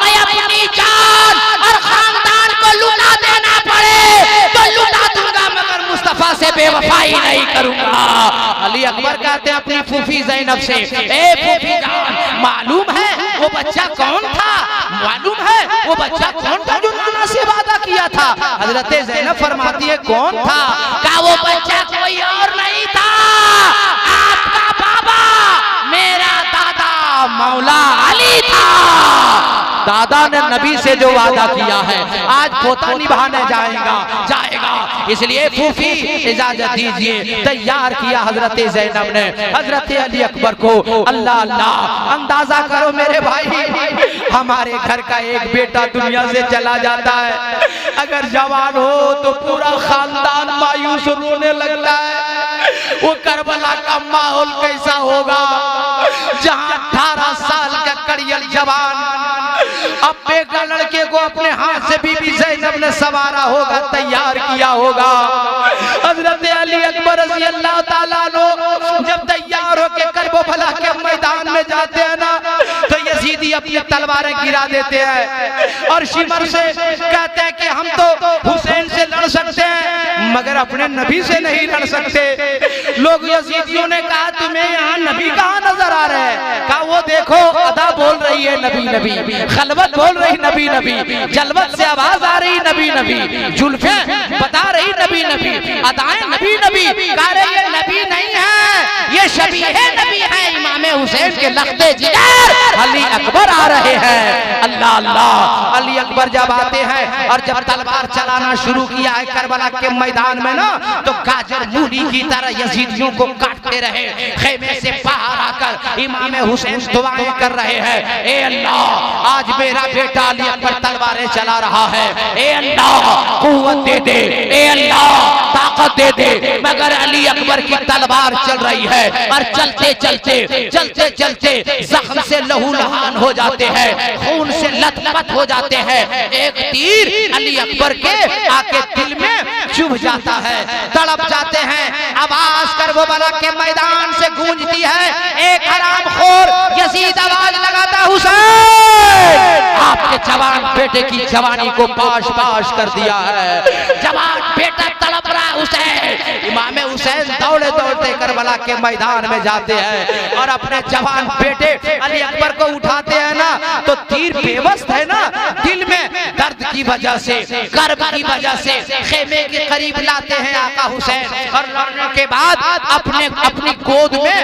मैं अपनी जान और खानदान को लुटा देना पड़े तो लुटा दूंगा, मगर मुस्तफा से बेवफाई नहीं करूंगा। अली अकबर कहते हैं अपनी फूफी ज़ैनब से, ए फूफी जान, मालूम है वो बच्चा कौन था? मालूम है वो बच्चा कौन था जो नाना से वादा किया था? हजरत ज़ैनब फरमाती है, कौन था? कहा वो बच्चा कोई और नहीं था, आपका बाबा, मेरा दादा मौला अली था। दादा ने नबी से जो वादा किया है आज पोता निभाने जाएगा, इसलिए फूफी इजाजत दीजिए। तैयार किया हजरत ज़ैनब ने हजरत अली अकबर को। अल्लाह अल्लाह, अंदाजा करो मेरे भाई, हमारे घर का एक बेटा दुनिया से चला जाता है, अगर जवान हो तो पूरा खानदान मायूस रोने लगता है। वो करबला का माहौल कैसा होगा जहां 18 साल का कड़ियल जवान अपने लड़के को अपने हाथ से बीबी ज़ैनब ने सवारा होगा, तैयार किया होगा। हजरत अली अकबर रज़ी अल्लाह ताला अन्हु जब तैयार होके करबला के मैदान में जाते हैं ना, तो यजीदी अपनी तलवारें गिरा देते हैं और शिमर से कहते हैं कि हम तो हुसैन से लड़ सकते हैं मगर अपने नबी से नहीं लड़ सकते। लोग यजीदियों ने कहा, तुम्हें यहाँ नबी कहाँ नजर आ रहे हैं? कहा वो देखो, अदा बोल रही है नबी नबी, खलवत बोल रही नबी नबी, जलवत से आवाज आ रही नबी नबी, जुल्फे बता रही नबी नबी, अदाएं नबी नबी। कह रहे ये नबी नहीं है, ये शबीह नबी है, इमाम हुसैन के लख्ते जिगर अली अकबर आ रहे हैं। अल्लाह अल्लाह, अली अकबर जब आते हैं और जब तलवार चलाना शुरू किया है करबला के मैदान में ना, तो गाजर मूली की तरह यजीदियों को काटते रहे। खेमे से बाहर आकर इमाम हुसैन दुआएं कर रहे हैं, ए अल्लाह, आज मेरा बेटा अली अकबर तलवारें चला रहा है, ए अल्लाह कुव्वत दे दे, ए अल्लाह ताकत दे दे। मगर अली अकबर की तलवार चल रही है और चलते चलते जख्म से लहू लहान हो जाते हैं, खून से लथपथ हो जाते हैं। एक तीर अली अकबर के आके दिल में चुभ जाता है, तड़प जाते हैं। आवाज करबला के मैदान से गूंजती है, एक हरामखोर यजीद आवाज लगाता, हुसैन आपके जवान बेटे की जवानी को पाश कर दिया है, जवान बेटा तड़प रहा है। हुसैन, इमाम हुसैन दौड़े दौड़ते करबला के मैदान में जाते हैं और अपने जवान बेटे अली अकबर को उठाते हैं ना, तो तीर बेबस है ना, दिल में दर्द की वजह से, कर्ब की वजह से खेमे के करीब लाते हैं आका हुसैन, और लाने के बाद अपनी गोद में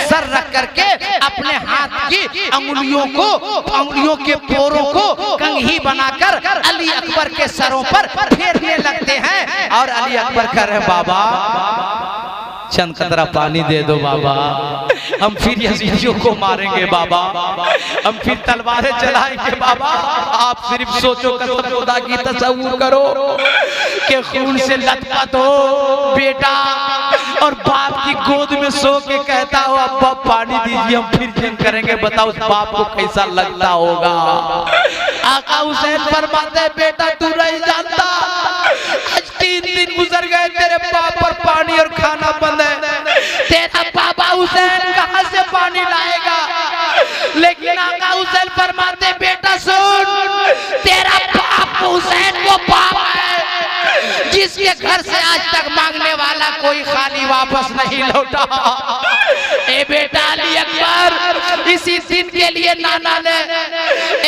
सर रख करके अपने हाथ की अंगुलियों के पोरों को कंघी बनाकर अली अकबर के सरों पर फेरने लगते हैं। और अली अकबर कह रहे बाबा चंद कतरा पानी दे दो बाबा, हम फिर यजीदियों को मारेंगे बाबा, हम फिर तलवारें चलाएंगे बाबा। आप सिर्फ सोचो, कसम खुदा की तसव्वुर करो कि खून से लथपथ हो बेटा और बाप की गोद में सो के कहता हो अब्बा पानी दीजिए, हम फिर जंग करेंगे। बताओ उस बाप को कैसा लगता होगा। आका हुसैन फरमाते बेटा तू नहीं जानता, आज 3 दिन गुजर गए, तेरे बाप पर पानी और खाना बंद है, तेरा बाबा हुसैन कहां से पानी लाएगा। लेकिन आका हुसैन फरमाते बेटा सुन, तेरा बाप हुसैन वो बाप है जिसके घर से आज तक मांगने वाला कोई खाली वापस नहीं लौटा। ए बेटा अली अकबर, इसी दिन के लिए नाना ने,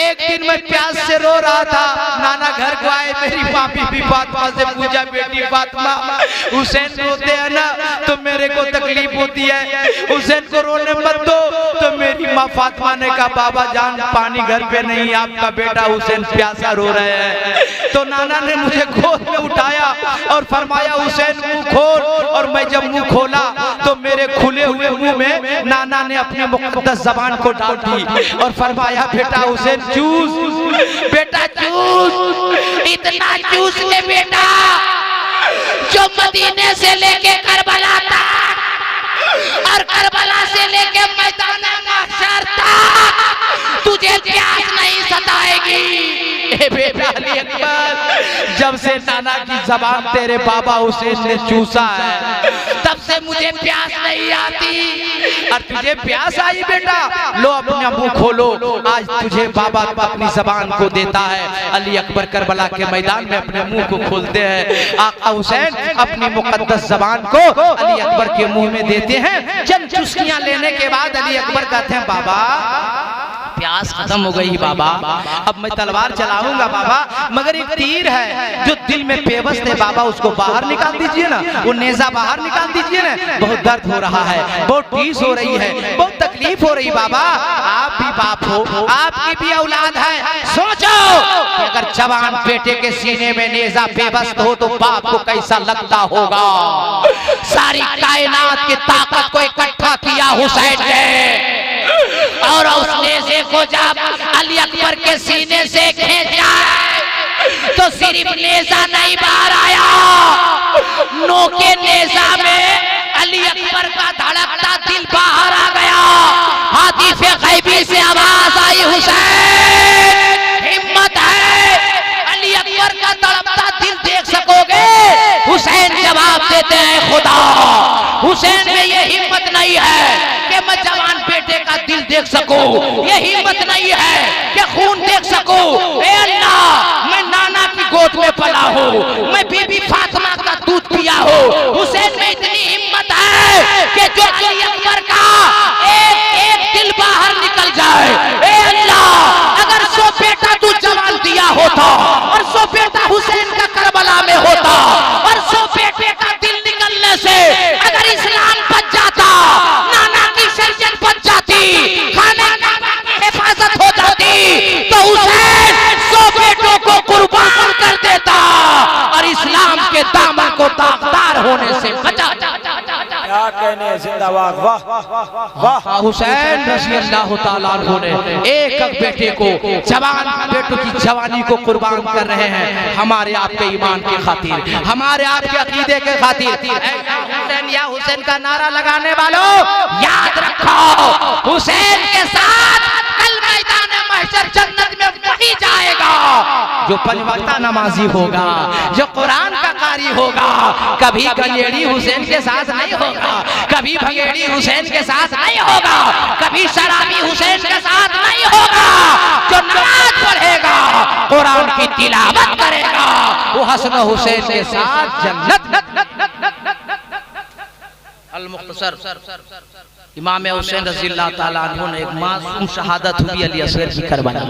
एक दिन मैं प्यास से रो रहा था, नाना घर को आए, मेरी माँ बीबी फातिमा से पूछा बेटी फातिमा हुसैन रोते हैं ना तो मेरे को तकलीफ होती है, हुसैन को रोने मत दो। तो मेरी माँ फातिमा ने कहा बाबा जान पानी घर पे नहीं, आपका बेटा हुसैन प्यासा रो रहे हैं। तो नाना ने मुझे गोद में उठाया और फरमाया हुसैन मुंह खोल, और मैं जब मुंह खोला तो मेरे खुले हुए मुंह में नाना ने अपने मुकद्दस ज़बान को डाल दी और फरमाया बेटा हुसैन चूस, बेटा चूस, इतना चूस ले बेटा जो मदीने से लेके करबला तक और करबला से लेके मैदान महशर तक तुझे प्यास नहीं सताएगी। बेटा अली अकबर, जब से नाना की जबान तेरे बाबा हुसैन ने चूसा है तब से मुझे प्यास नहीं आती। और तुझे प्यास आई बेटा, लो अपना मुंह खोलो, आज तुझे बाबा अपनी जबान को देता है। अली अकबर करबला के मैदान में अपने मुंह को खोलते हैं, आका हुसैन अपनी मुकद्दस जबान को अली अकबर के मुंह में देते हैं। चंद चुस्कियां लेने के बाद अली अकबर कहते हैं बाबा प्यास खत्म हो गई बाबा, अब मैं तलवार चलाऊंगा बाबा, मगर एक तीर है जो दिल में पेवस्त है बाबा, उसको बाहर निकाल दीजिए ना, वो नेजा बाहर निकाल दीजिए ना, बहुत दर्द हो रहा है, बहुत टीस हो रही है, बहुत तकलीफ हो रही बाबा। आप भी बाप हो, आपकी भी औलाद है, सोचो कि अगर जवान बेटे के सीने में नेजा पेवस्त हो तो बाप को कैसा लगता होगा। सारी कायनात की ताकत को इकट्ठा किया हुसैन ने, और उस नेज़े को जब अली अकबर के सीने से खींचा तो सिर्फ नेज़ा नहीं बाहर आया, नो के नेज़ा में अली अकबर का धड़कता दिल बाहर आ गया। हातिफ़े गैबी से आवाज आई हुसैन हिम्मत है, अली अकबर का तड़पता दिल देख सकोगे। हुसैन जवाब देते हैं खुदा हुसैन में ये हिम्मत नहीं है कि मैं जवान बेटे का दिल देख सकूं, ये हिम्मत नहीं है कि खून देख सकूं। ए अल्लाह, मैं नाना की गोद में पला हूँ, मैं बीबी फातिमा का दूध पिया हूँ। हुसैन में इतनी हिम्मत है कि जो अली अकबर का एक दिल बाहर निकल जाए। ए अल्लाह, अगर सो बेटा तू जवान दिया होता और सो बेटा हुसैन का करबला में होता और सो बेटे का दिल निकलने से अगर इस्लाम बच जाता, नाना की शरीयत बच जाती, खाने की हिफाजत हो जाती, तो हुसैन 100 बेटों को कुर्बान कर देता और इस्लाम के दामन को दागदार होने से बचा। क्या कहने जिंदाबाद, वाह वाह। हुसैन रज़ियल्लाहु ताला अन्हु ने एक बेटे को, जवान बेटों की जवानी को कुर्बान कर रहे हैं हमारे आपके ईमान के खातिर, हमारे आपके अकीदे के खातिर। हुसैन या हुसैन का नारा लगाने वालों याद रखो, हुसैन के साथ कल मैदान महशर जन्नत में वही जाएगा जो 5 वक्ता नमाजी होगा, जो कुरान का कारी होगा। कभी गंजेड़ी हुसैन के साथ नहीं होगा, कभी भंगेड़ी हुसैन के साथ नहीं होगा, कभी शराबी हुसैन के साथ नहीं होगा। जो नमाज पढ़ेगा, कुरान की तिलावत करेगा, वो हसन हुसैन के साथ जन्नत। अल-मुख्तसर इमाम हुसैन रज़ियल्लाहु ताला अन्हु ने एक मासूम शहादत हुई अली असगर की करबला।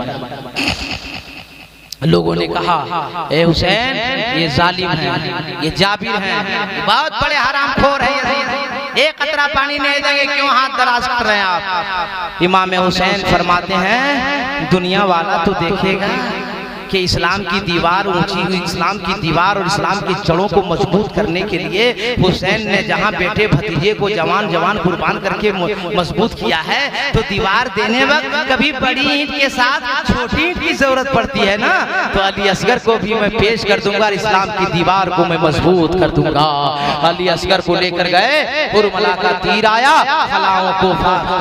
लोगों ने कहा ए हुसैन ये जालिम है, ये जाबिर है, ये बहुत बड़े हरामखोर है, एक कतरा पानी नहीं देंगे, क्यों हाथ दराज कर रहे हैं आप। इमाम हुसैन फरमाते हैं दुनिया वाला तो देखेगा कि इस्लाम की दीवार ऊंची हुई, इस्लाम की दीवार और इस्लाम की जड़ों को मजबूत करने के लिए हुसैन ने जहां बेटे भतीजे को जवान जवान कुर्बान करके मजबूत किया है, तो दीवार देने वक्त कभी बड़ी ईंट के साथ छोटी ईंट की जरूरत पड़ती है ना, तो अली असगर को भी मैं पेश कर दूंगा, इस्लाम की दीवार को मैं मजबूत कर दूंगा। अली असगर को लेकर गए, कुरबला का तीर आया,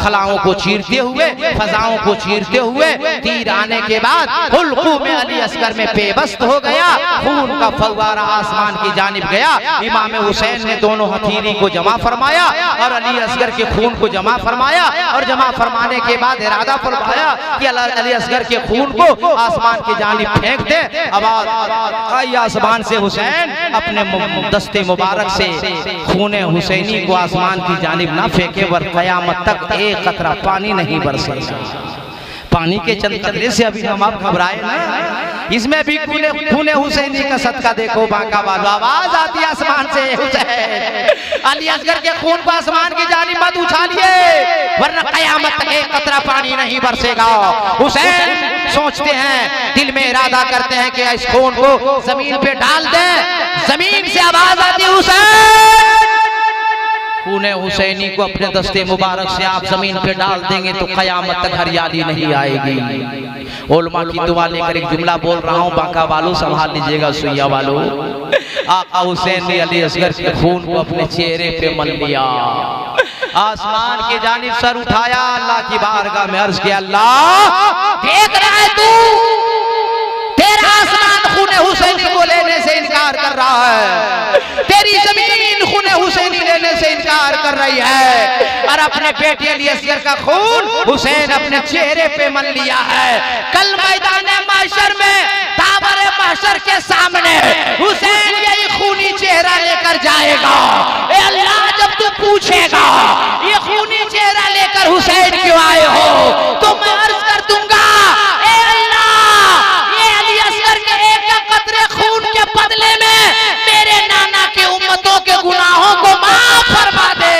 खलाओं को चीरते हुए, फजाओं को चीरते हुए, तीर आने के बाद हुल्कू में अली असगर में पेबस्त हो गया, खून का फव्वारा आसमान की जानिब गया। इमाम हुसैन ने दोनों हथेली को जमा फरमाया और अली असगर के खून को जमा फरमाया, और जमा फरमाने के बाद इरादा फरमाया कि अली असगर के खून को आसमान की जानिब फेंक दे। आवाज आई आसमान से, हुसैन अपने दस्ते मुबारक से खून हुसैनी को आसमान की जानिब ना फेंके, वर क़यामत तक एक कतरा पानी नहीं बरसेगा। पानी के चंद कतरे से अभी हम आप घबराए ना, इसमें भी खून हुसैनी का सदका देखो बांका वालों। आवाज आती है आसमान से, हुसैन अली असगर के खून को आसमान की जानिब मत उछालिए, वरना कयामत तक एक कतरा पानी नहीं बरसेगा। हुसैन सोचते हैं, दिल में इरादा करते हैं कि इस खून को जमीन पे डाल दें। जमीन से आवाज आती है हुसैन, खून हुसैनी को अपने दस्ते मुबारक से आप जमीन पे डाल देंगे तो कयामत तक हरियाली नहीं आएगी। उलमा की दुआ लेकर एक जुमला बोल रहा हूँ, बांका वालों संभाल लीजिएगा, सुइया वालों। आका हुसैन ने अली असगर के खून को अपने चेहरे पे मल लिया, आसमान की जानिब सर उठाया, अल्लाह की बारगाह में अर्ज किया, अल्लाह देख रहा है तू, तेरा आसमान खून हुसैनी को लेने से इनकार कर रहा है, तेरी जमीन खून हुसैनी लेने से इनकार कर रही है, और अपने बेटे अली असगर का खून हुसैन अपने चेहरे पे मल लिया है। कल मैदान महशर में, ताबर महशर के सामने हुसैन यही खूनी चेहरा लेकर जाएगा। ए अल्लाह, जब तू पूछेगा ये खूनी चेहरा लेकर हुसैन क्यों आए हो, तो मैं अर्ज कर दूंगा, ए अल्लाह, ये अली असगर के एक कतरे खून के बदले में मेरे नाना के उम्मतों के गुनाहों को माफ फरमा दे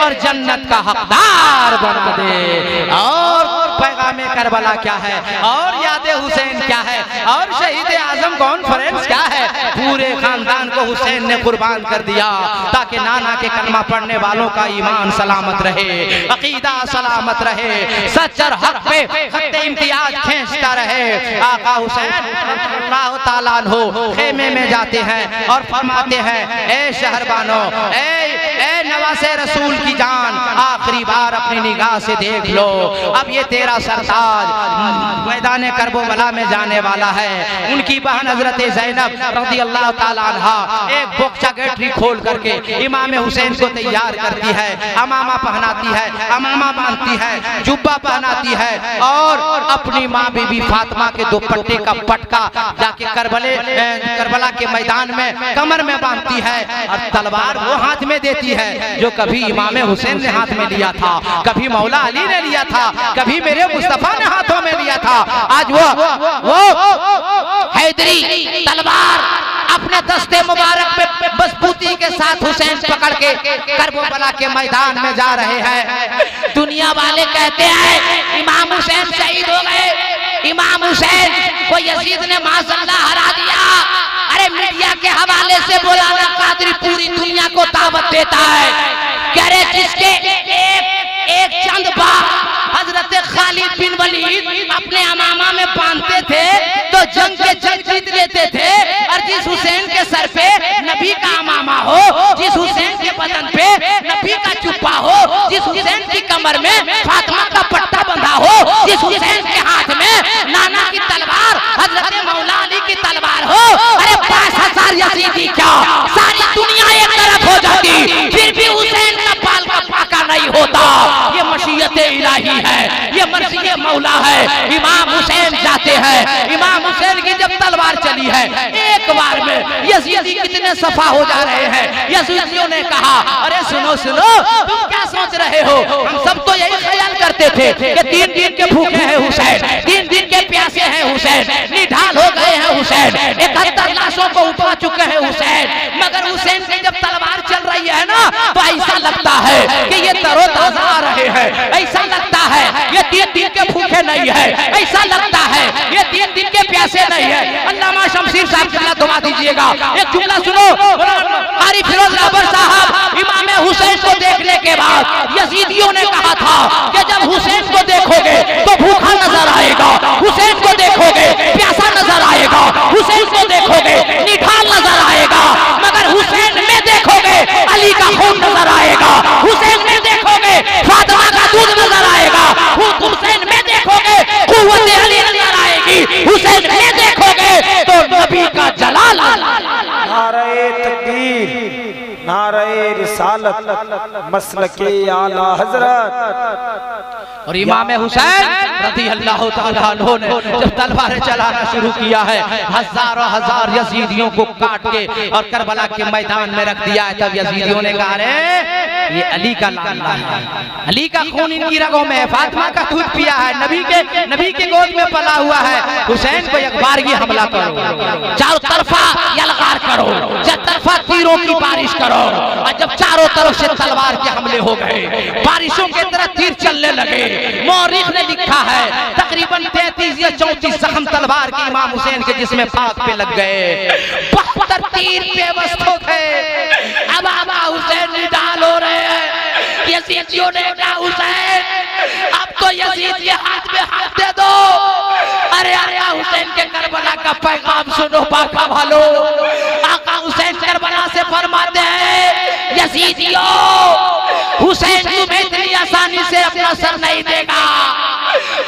और जन्नत का हकदार बना दे। और पैगामे करबला क्या है, और यादे हुसैन क्या है, और शहीद आजम कॉन्फ्रेंस क्या है, पूरे खानदान को हुसैन ने कुर्बान कर दिया ताकि नाना के कलमा पढ़ने वालों का ईमान सलामत रहे, अकीदा सलामत रहे, सच और हक पे खत्ते इम्तियाज खींचता रहे। आका हुसैन अल्लाह ताला अन्हु खेमे में जाते हैं और फरमाते हैं, ए शहरबानो, ए नवासे रसूल की जान, आखिरी बार अपनी निगाह से देख लो, अब ये तेरा सरताज मैदान करबला में जाने वाला है। उनकी बहन हजरत ज़ैनब रज़ी अल्लाह ताला अन्हा एक बोक्चा गठरी खोल करके इमाम हुसैन को तैयार करती है, अमामा पहनाती है, अमामा बांधती है, जुब्बा पहनाती है, और अपनी माँ बीबी फातिमा के दुपट्टे का पटका जाके करबला के मैदान में कमर में बांधती है, और तलवार वो हाथ में देती है जो कभी इमाम हुसैन ने हाथ में लिया था, कभी मौला अली ने लिया था, कभी मेरे मुस्तफा ने हाथों में लिया था। आज वो हैदरी तलवार अपने दस्ते मुबारक पे मजबूती के साथ हुसैन पकड़ के करबला के मैदान में जा रहे हैं। दुनिया वाले कहते हैं इमाम हुसैन शहीद हो गए, इमाम हुसैन को यजीद ने माशाअल्लाह हरा दिया। अरे मीडिया के हवाले से मौलाना कादरी पूरी दुनिया को दावत देता है, कह रहे जिसके एक चंद बार हजरत खालिद बिन वलीद अपने अमामा में बांधते थे तो जंग जीत लेते थे, और जिस हुसैन के सर पे नबी का अमामा हो, जिस हुसैन के बदन पे नबी का जुब्बा हो, जिस हुसैन की कमर में फातिमा का पट्टा बंधा हो, जिस हुसैन के हाथ में नाना की तलवार हजरत मौला अली की तलवार हो, अरे 5000 यजीदी क्या सारी दुनिया एक तरफ हो जाती, फिर भी हुसैन का बाल का फाका नहीं होता। ये मशीयत इलाही है, ये मर्ज़ी मौला है। इमाम हुसैन जाते हैं, इमाम हुसैन की जब तलवार चली है, एक बार में यजीदी कितने सफा हो जा रहे हैं। यजीदियों ने कहा, अरे सुनो सुनो, तुम क्या सोच रहे हो, हम सब तो यही ख्याल करते थे कि 3 दिन के भूखे हैं हुसैन, 3 दिन के प्यासे हैं हुसैन, निढाल हो गए 71 लाशों को उठा चुके हैं हुसैन, मगर हुसैन की जब तलवार चल रही है ना तो ऐसा लगता है कि ये तरोताजा आ रहे हैं, ऐसा लगता है ये 3 दिन के भूखे नहीं है, ऐसा लगता है ये 3 दिन के प्यासे नहीं है। अल्लामा शमशीर साहब जिल्ला दुआ दीजिएगा, एक जुमला सुनो। कारी फिरोज अबर साहब इमाम हुसैन को देखने के बाद यजीदियों ने कहा था कि जब हुसैन को देखोगे तो भूखा नजर आएगा, हुसैन को देखोगे प्यासा नजर आएगा, हुसैन को देखोगे निठाल नजर आएगा, मगर हुसैन में देखोगे अली का खून नजर आएगा, हुसैन में देखोगे फातिमा का दूध नजर आएगा, हुसैन में देखोगे कुव्वत अली नजर आएगी, हुसैन में देखोगे तो नबी का जलाल। नारे तकबीर, नारे रिसालत, मसलके आला हजरत। और इमाम हुसैन रज़ी अल्लाह तआला अन्हु ने जब तलवारें चलाना शुरू किया है, हजारों हजार यजीदियों को काट के और करबला के मैदान में रख दिया है, तब यजीदियों ने कहा रे ये अली का लाला है, अली का खून इनकी रगों में है, फातिमा का दूध पिया है, नबी के गोद में पला हुआ है, हुसैन को एक बार ये हमला करो, चारों तरफा यलगार करो, जब तरफा तीरों की बारिश करो। और जब चारों तरफ से तलवार के हमले हो गए, बारिशों के तरह तीर चलने लगे, मौरिख ने लिखा है तकरीबन 33 या 34 जख्म तलवार के इमाम हुसैन के जिस्म पाक पे लग गए, 72 तीर बेबस हो गए। अब आबा हुसैन निडाल हो रहे हैं, यजीदियों ने कहा हुसैन अब तो यजीद के हाथ में हाथ दे दो। अरे हुसैन के करबला का पैगाम सुनो पाका वालों, आका हुसैन करबला से फरमाते हैं यजीदियों हुसैन तुम्हें इतनी आसानी से अपना सर नहीं देगा।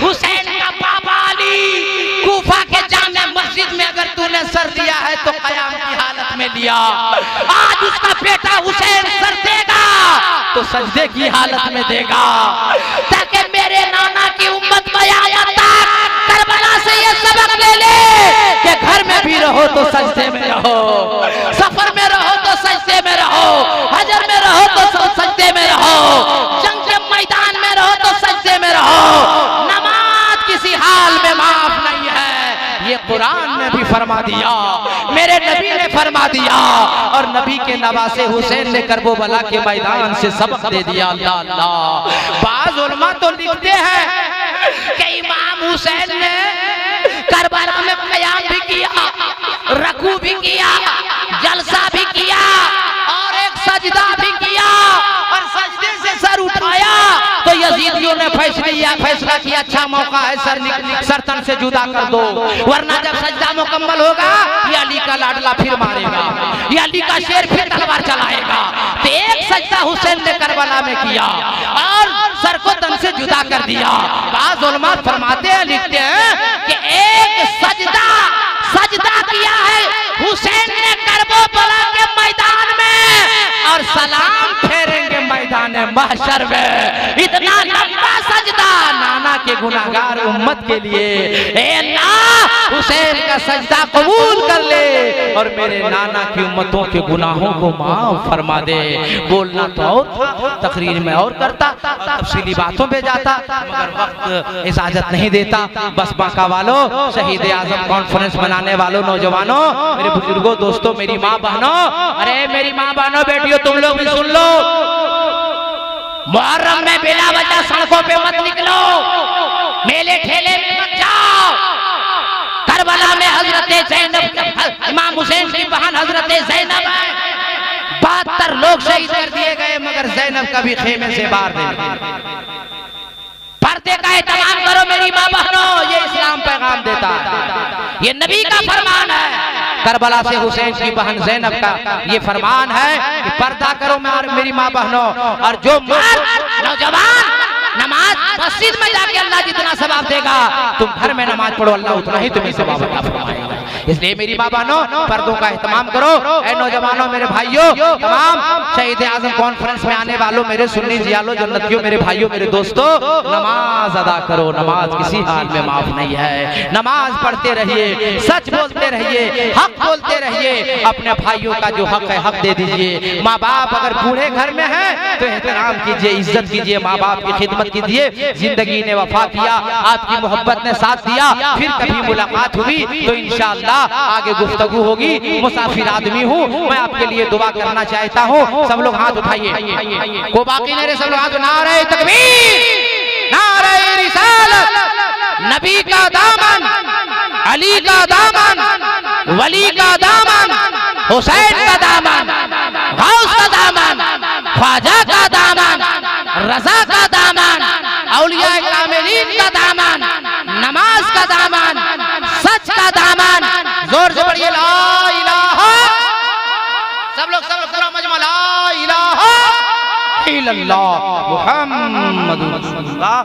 हुसैन का बाबा अली कूफा के जामे मस्जिद में अगर तूने सर दिया है तो कयाम की हालत में लिया, आज उसका बेटा हुसैन सर देगा तो सजदे की हालत में देगा, ताकि मेरे नाना की उम्मत क़यामत तक करबला से ये सबक ले ले कि घर में भी रहो तो सजदे में रहो, सफर में रहो तो सजदे में रहो, हजर में रहो तो सजदे में रहो, जंग के मैदान में रहो तो सजदे में रहो, नमाज किसी हाल में माफ नहीं है। ये कुरान ने भी फरमा दिया, मेरे नबी ने फरमा दिया, और नबी के नवासे हुसैन ने करबला के मैदान से सबक दे दिया। अल्लाह अल्लाह। बाज़ उलमा तो लिखते हैं कि इमाम हुसैन ने करबला में क़याम भी किया, रकू भी किया, जलसा भी किया और एक सजदा भी किया, और सजदे से सर उठाया तो यजीदियों ने फैसला किया अच्छा मौका है सर तन से जुदा कर दो, वरना जब सजदा मुकम्मल होगा ये अली का लाडला फिर मारेगा, ये अली का शेर फिर तलवार चलाएगा। तो एक सजदा हुसैन ने करबला में किया और सर को तन से जुदा कर दिया। बाज़ उलमा फरमाते हैं, लिखते हैं कि एक सजदा किया है हुसैन ने करबला के मैदान में और सलाम फेरेंगे मैदान महशर में। इतना लंबा सजदा नाना के गुनाहगार उम्मत के लिए, ए अल्लाह हुसैन का सजदा कबूल कर ले और मेरे नाना की उम्मतों के गुनाहों को माफ फरमा दे। बोलना तो और तकरीर में और करता, तफसीली बातों पे जाता, मगर वक्त इजाजत नहीं देता। बस बांका वालों, शहीद आजम कॉन्फ्रेंस बनाने वालों, नौजवानों, मेरे बुजुर्गों, दोस्तों, मेरी माँ बहनों, अरे मेरी माँ बहनों, बेटियों, तुम लोग भी सुन लो, मुहर्रम में बिना वजह सड़कों पे मत निकलो, मेले ठेले में मत जाओ। करबला में हजरत ज़ैनब, इमाम हुसैन की बहन हजरत ज़ैनब है, 72 लोग शहीद कर दिए गए, मगर ज़ैनब कभी खेमे से बाहर नहीं। पर्दे का एहतमाम करो मेरी माँ बहनों, ये इस्लाम पैगाम देता है, ये नबी का फरमान है। करबला से हुसैन की बहन ज़ैनब का ये फरमान है कि पर्दा करो मेरी माँ बहनों, और जो मर्द नौजवान नमाज मस्जिद में जाके अल्लाह जितना सवाब देगा, तुम घर में नमाज पढ़ो अल्लाह उतना ही तुम्हें सवाब अता फरमाएगा। इसलिए मेरी माँ बहनों, पर्दों का एहतमाम करो। ऐ नौजवानों, मेरे भाइयों, तमाम शहीद आजम कॉन्फ्रेंस में आने वालों, मेरे सुन्नी जियालो, जन्नतियों, मेरे भाइयों, मेरे दोस्तों, नमाज अदा करो। नमाज किसी हाल में माफ नहीं है। नमाज पढ़ते रहिए, सच बोलते रहिए, हक बोलते रहिए, अपने भाइयों का जो हक है हक दे दीजिए। माँ बाप अगर बूढ़े घर में है तो एहतराम कीजिए, इज्जत कीजिए, माँ बाप की खिदमत कीजिए। जिंदगी ने वफा किया, आपकी मोहब्बत ने साथ दिया, फिर कभी मुलाकात हुई तो इंशाअल्लाह इंशाअल्लाह आगे गुफ्तगू होगी। मुसाफिर आदमी हूँ, मैं आपके लिए दुआ करना चाहता हूँ। सब लोग हाथ उठाइए, को बाकी नहीं रहे, सब लोग हाथ। नारे तकबीर, नारे रिसालत, नबी का दामन, अली का दामन, वली का दामन, हुसैन का दामन, गौस का दामन, ख्वाजा का दामन, रजा का दामन, औलिया कामिलीन का दामन, नमाज का दामन, सच का दामन। जोर से पढ़िए ला इलाहा, सब लोग पूरा मजमा ला इलाहा इल्लल्लाह मुहम्मदुर रसूलुल्लाह।